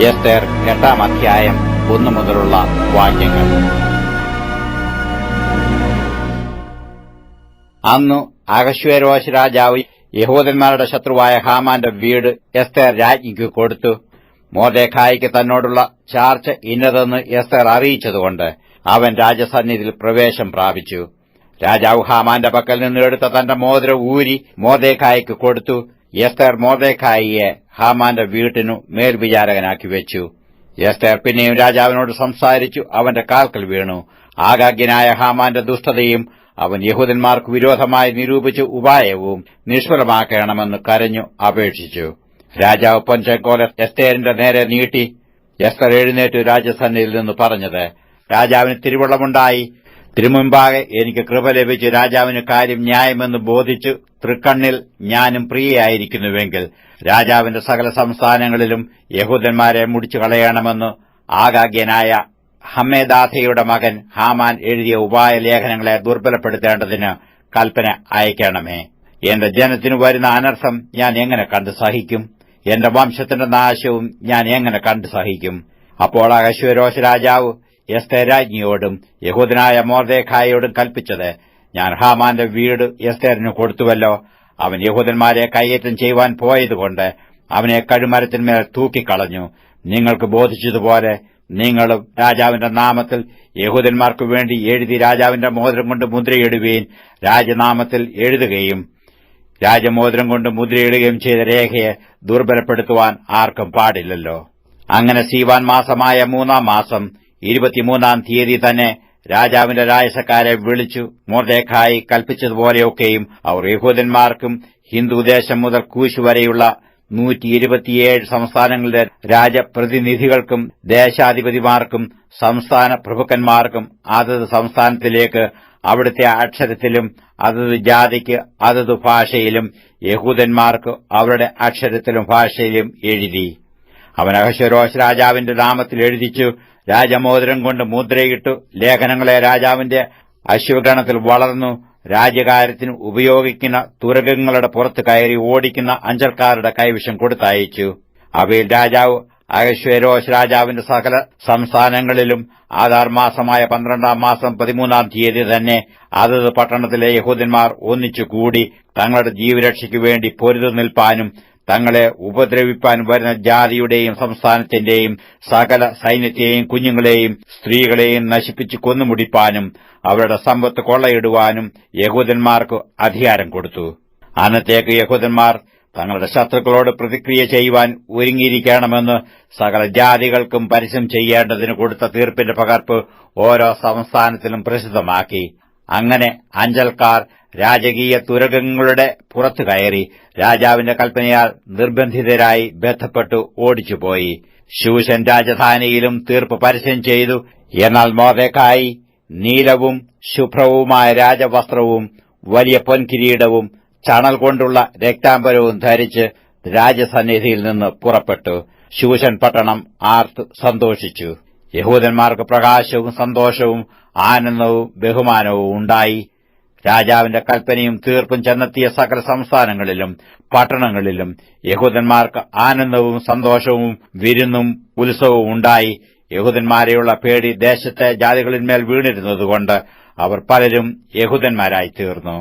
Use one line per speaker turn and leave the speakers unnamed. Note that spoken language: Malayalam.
എസ്തേർ 8-ാം അധ്യായം 1 മുതലുള്ള വാക്യങ്ങൾ. അന്നു അഹശ്വേരോശ് രാജാവ് യഹൂദന്മാരുടെ ശത്രുവായ ഹാമാന്റെ വീട് എസ്തേർ രാജ്ഞിക്ക് കൊടുത്തു. മൊർദെഖായിക്ക് തന്നോടുള്ള ചാർച്ച ഇന്നതെന്ന് എസ്തേർ അറിയിച്ചതുകൊണ്ട് അവൻ രാജസന്നിധിയിൽ പ്രവേശം പ്രാപിച്ചു. രാജാവ് ഹാമാന്റെ പക്കൽ നിന്ന് എടുത്ത തന്റെ മോതിരം ഊരി മൊർദെഖായിക്ക് കൊടുത്തു. എസ്തേർ മൊർദെഖായിയെ ഹാമാന്റെ വീട്ടിനു മേൽവിചാരകനാക്കി വെച്ചു. എസ്തേർ പിന്നെയും രാജാവിനോട് സംസാരിച്ചു അവന്റെ കാൽക്കൽ വീണു. ആഗാഗ്യനായ ഹാമാന്റെ ദുഷ്ടതയും അവൻ യഹൂദന്മാർക്ക് വിരോധമായി നിരൂപിച്ച ഉപായവും നിഷ്ഫലമാക്കണമെന്ന് കരഞ്ഞു അപേക്ഷിച്ചു. രാജാവ് പൊൻചെങ്കോൽ എസ്തേരിന്റെ നേരെ നീട്ടി. എസ്തേർ എഴുന്നേറ്റ് രാജസന്നിധിയിൽ നിന്ന് പറഞ്ഞത്: രാജാവിന് തിരുവുള്ളമുണ്ടായി. തിരുമുമ്പാകെ എനിക്ക് കൃപ ലഭിച്ചു രാജാവിന് കാര്യം ന്യായമെന്ന് ബോധിച്ചു തൃക്കണ്ണിൽ ഞാനും പ്രിയയായിരിക്കുന്നുവെങ്കിൽ രാജാവിന്റെ സകല സംസ്ഥാനങ്ങളിലും യഹൂദന്മാരെ മുടിച്ചു കളയണമെന്ന് ആഗാഗ്യനായ ഹമ്മെദാഥയുടെ മകൻ ഹാമാൻ എഴുതിയ ഉപായ ലേഖനങ്ങളെ ദുർബലപ്പെടുത്തേണ്ടതിന് കൽപ്പന അയക്കണമേ. എന്റെ ജനത്തിനു വരുന്ന അനർത്ഥം ഞാൻ എങ്ങനെ കണ്ടു സഹിക്കും? എന്റെ വംശത്തിന്റെ നാശവും ഞാൻ എങ്ങനെ കണ്ടു സഹിക്കും? അപ്പോൾ അഹശ്വേരോശ് രാജാവ് എസ്തേർ രാജ്ഞിയോടും യഹൂദനായ മൊർദെഖായിയോടും കൽപ്പിച്ചത്: ഞാൻ ഹാമാന്റെ വീട് എസ്തേറിന് കൊടുത്തുവല്ലോ. അവൻ യഹൂദന്മാരെ കയ്യേറ്റം ചെയ്യുവാൻ പോയതുകൊണ്ട് അവനെ കഴുമരത്തിന്മേൽ തൂക്കിക്കളഞ്ഞു. നിങ്ങൾക്ക് ബോധിച്ചതുപോലെ നിങ്ങളും രാജാവിന്റെ നാമത്തിൽ യഹൂദന്മാർക്കു വേണ്ടി എഴുതി രാജാവിന്റെ മോതിരം കൊണ്ട് മുദ്രയിടുകയും രാജനാമത്തിൽ എഴുതുകയും രാജമോതിരം കൊണ്ട് മുദ്രയിടുകയും ചെയ്ത രേഖയെ ദുർബലപ്പെടുത്തുവാൻ ആർക്കും പാടില്ലല്ലോ. അങ്ങനെ സീവാൻ മാസമായ 3-ാം മാസം 23-ാം തീയതി തന്നെ രാജാവിന്റെ രാജസക്കാരെ വിളിച്ചു. മൊർദെഖായി കൽപ്പിച്ചതുപോലെയൊക്കെയും അവർ യഹൂദന്മാർക്കും ഹിന്ദുദേശം മുതൽ കൂശ് വരെയുള്ള 127 സംസ്ഥാനങ്ങളിലെ രാജപ്രതിനിധികൾക്കും ദേശാധിപതിമാർക്കും സംസ്ഥാന പ്രഭുക്കന്മാർക്കും അതത് സംസ്ഥാനത്തിലേക്ക് അവിടുത്തെ അക്ഷരത്തിലും അതത് ജാതിക്ക് അതത് ഭാഷയിലും യഹൂദന്മാർക്ക് അവരുടെ അക്ഷരത്തിലും ഭാഷയിലും എഴുതി. അവൻ അഹശ്വേരോശ് രാജാവിന്റെ നാമത്തിൽ എഴുതിച്ചു. രാജമോതിരം കൊണ്ട് മുദ്രയിട്ടു. ലേഖനങ്ങളെ രാജാവിന്റെ അശ്വഗണത്തിൽ വളർന്നു രാജ്യകാര്യത്തിന് ഉപയോഗിക്കുന്ന തുരകങ്ങളുടെ പുറത്ത് കയറി ഓടിക്കുന്ന അഞ്ചൽക്കാരുടെ കൈവശം കൊടുത്തയച്ചു. അവയിൽ രാജാവ് അഹശ്വേരോശ് രാജാവിന്റെ സകല സംസ്ഥാനങ്ങളിലും ആദാർ മാസമായ 12-ാം മാസം 13-ാം തീയതി തന്നെ അതത് പട്ടണത്തിലെ യഹൂദന്മാർ ഒന്നിച്ചുകൂടി തങ്ങളുടെ ജീവരക്ഷയ്ക്കു വേണ്ടി പൊരുതു നിൽപ്പാനും തങ്ങളെ ഉപദ്രവിപ്പാൻ വരുന്ന ജാതിയുടെയും സംസ്ഥാനത്തിന്റെയും സകല സൈന്യത്തെയും കുഞ്ഞുങ്ങളെയും സ്ത്രീകളെയും നശിപ്പിച്ചു കൊന്നുമുടിപ്പാനും അവരുടെ സമ്പത്ത് കൊള്ളയിടുവാനും യഹൂദന്മാർക്ക് അധികാരം കൊടുത്തു. അന്നത്തേക്ക് യഹൂദന്മാർ തങ്ങളുടെ ശത്രുക്കളോട് പ്രതിക്രിയ ചെയ്യുവാൻ ഒരുങ്ങിയിരിക്കണമെന്ന് സകല ജാതികൾക്കും പരസ്യം ചെയ്യേണ്ടതിന് കൊടുത്ത തീർപ്പിന്റെ പകർപ്പ് ഓരോ സംസ്ഥാനത്തിലും പ്രസിദ്ധമാക്കി. അങ്ങനെ അഞ്ചൽക്കാർ രാജകീയ തുരകങ്ങളുടെ പുറത്തു കയറി രാജാവിന്റെ കൽപ്പനയാൽ നിർബന്ധിതരായി ബന്ധപ്പെട്ടു ഓടിച്ചുപോയി. ശൂശൻ രാജധാനിയിലും തീർപ്പ് പരസ്യം ചെയ്തു. എന്നാൽ മൊർദെഖായി നീലവും ശുഭ്രവുമായ രാജവസ്ത്രവും വലിയ പൊൻകിരീടവും ചണൽ കൊണ്ടുള്ള രക്താംബരവും ധരിച്ച് രാജസന്നിധിയിൽ നിന്ന് പുറപ്പെട്ടു. ശൂശൻ പട്ടണം ആർത്ത് സന്തോഷിച്ചു. യഹൂദന്മാർക്ക് പ്രകാശവും സന്തോഷവും ആനന്ദവും ബഹുമാനവും ഉണ്ടായി. രാജാവിന്റെ കൽപ്പനയും തീർപ്പും ചെന്നെത്തിയ സകല സംസ്ഥാനങ്ങളിലും പട്ടണങ്ങളിലും യഹൂദന്മാർക്ക് ആനന്ദവും സന്തോഷവും വിരുന്നും ഉത്സവവും ഉണ്ടായി. യഹൂദന്മാരെയുള്ള പേടി ദേശത്തെ ജാതികളിന്മേൽ വീണിരുന്നതുകൊണ്ട് അവർ പലരും യഹൂദന്മാരായി തീർന്നു.